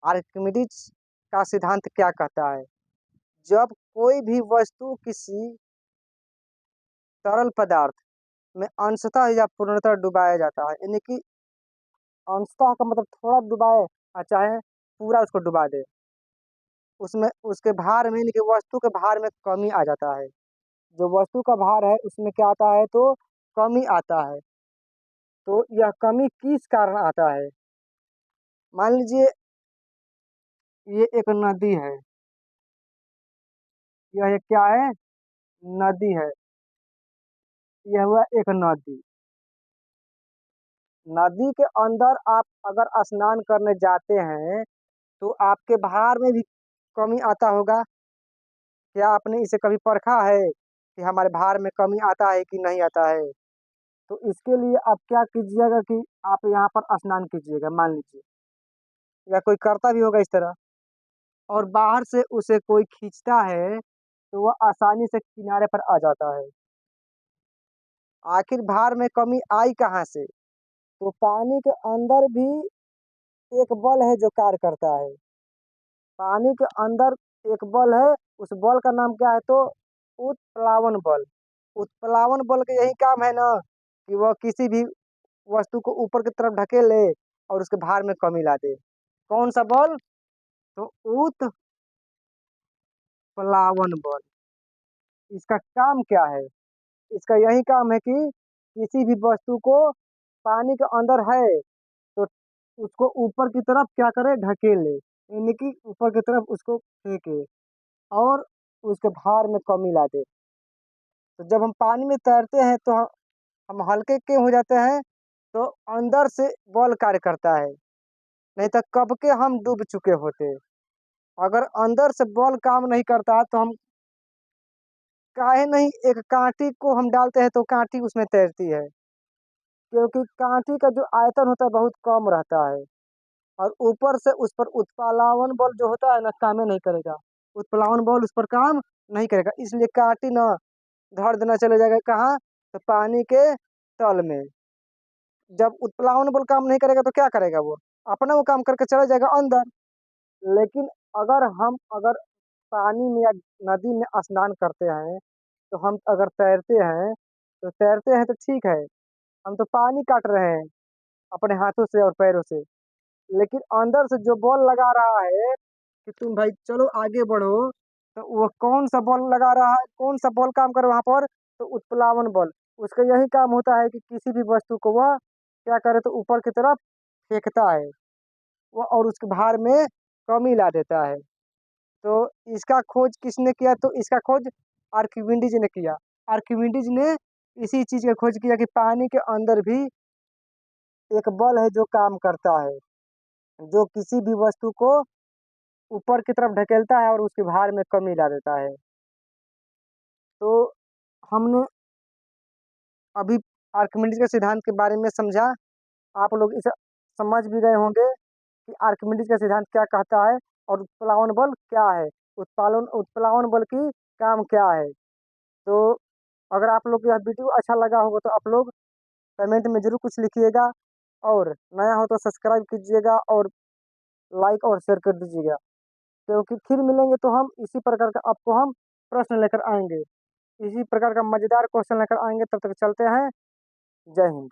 Archimedes का सिद्धांत क्या कहता है? जब कोई भी वस्तु किसी तरल पदार्थ में अंशतः या पूर्णतः डुबाया जाता है, यानी कि अंशतः का मतलब थोड़ा डुबाए चाहे पूरा उसको डुबा दे, उसमें उसके भार में यानी कि वस्तु के भार में कमी आ जाता है। जो वस्तु का भार है उसमें क्या आता है, तो कमी आता है। तो यह कमी किस कारण आता है? मान लीजिए ये एक नदी है, यह एक क्या है? नदी है। यह हुआ एक नदी। नदी के अंदर आप अगर स्नान करने जाते हैं तो आपके भार में भी कमी आता होगा। क्या आपने इसे कभी परखा है कि हमारे भार में कमी आता है कि नहीं आता है? तो इसके लिए आप क्या कीजिएगा कि आप यहाँ पर स्नान कीजिएगा, मान लीजिए, या कोई करता भी होगा इस तरह, और बाहर से उसे कोई खींचता है तो वह आसानी से किनारे पर आ जाता है। आखिर भार में कमी आई कहाँ से? तो पानी के अंदर भी एक बल है जो कार्य करता है। पानी के अंदर एक बल है, उस बल का नाम क्या है, तो उत्प्लावन बल। उत्प्लावन बल का यही काम है ना कि वह किसी भी वस्तु को ऊपर की तरफ ढकेले और उसके भार में कमी ला दे। कौन सा बल? तो उत्प्लावन बल। इसका काम क्या है? इसका यही काम है कि किसी भी वस्तु को पानी के अंदर है तो उसको ऊपर की तरफ क्या करे, ढकेले, यानी कि ऊपर की तरफ उसको फेंके और उसके भार में कमी ला दे। तो जब हम पानी में तैरते हैं तो हम हल्के क्यों हो जाते हैं? तो अंदर से बल कार्य करता है, नहीं तो कब के हम डूब चुके होते। अगर अंदर से बल काम नहीं करता तो हम काहे नहीं एक कांटी को हम डालते हैं तो कांटी उसमें तैरती है, क्योंकि कांटी का जो आयतन होता है बहुत कम रहता है और ऊपर से उस पर उत्प्लावन बल जो होता है ना काम ही नहीं करेगा। उत्प्लावन बल उस पर काम नहीं करेगा, इसलिए कांटी ना धड़ देना चले जाएगा कहाँ, तो पानी के तल में। जब उत्प्लावन बल काम नहीं करेगा तो क्या करेगा, वो अपना वो काम करके चला जाएगा अंदर। लेकिन अगर पानी में या नदी में स्नान करते हैं तो हम अगर तैरते हैं तो तैरते हैं तो ठीक है, हम तो पानी काट रहे हैं अपने हाथों से और पैरों से। लेकिन अंदर से जो बॉल लगा रहा है कि तुम भाई चलो आगे बढ़ो, तो वो कौन सा बॉल लगा रहा है, कौन सा बॉल काम करे वहां पर, तो उत्प्लावन बल। उसका यही काम होता है कि किसी भी वस्तु को वह क्या करे, तो ऊपर की तरफ फेंकता है वो और उसके भार में कमी ला देता है। तो इसका खोज किसने किया, तो इसका खोज आर्किमिडीज ने किया। आर्किमिडीज ने इसी चीज का खोज किया कि पानी के अंदर भी एक बल है जो काम करता है, जो किसी भी वस्तु को ऊपर की तरफ ढकेलता है और उसके भार में कमी ला देता है। तो हमने अभी आर्किमिडीज के सिद्धांत के बारे में समझा। आप लोग इसे समझ भी गए होंगे कि आर्किमिडीज का सिद्धांत क्या कहता है और उत्प्लावन बल क्या है, उत्प्लावन बल की काम क्या है। तो अगर आप लोग को यह वीडियो अच्छा लगा होगा तो आप लोग कमेंट में जरूर कुछ लिखिएगा, और नया हो तो सब्सक्राइब कीजिएगा और लाइक और शेयर कर दीजिएगा, क्योंकि फिर मिलेंगे तो हम इसी प्रकार का आपको हम प्रश्न लेकर आएंगे, इसी प्रकार का मजेदार क्वेश्चन लेकर आएंगे। तब तक चलते हैं। जय हिंद।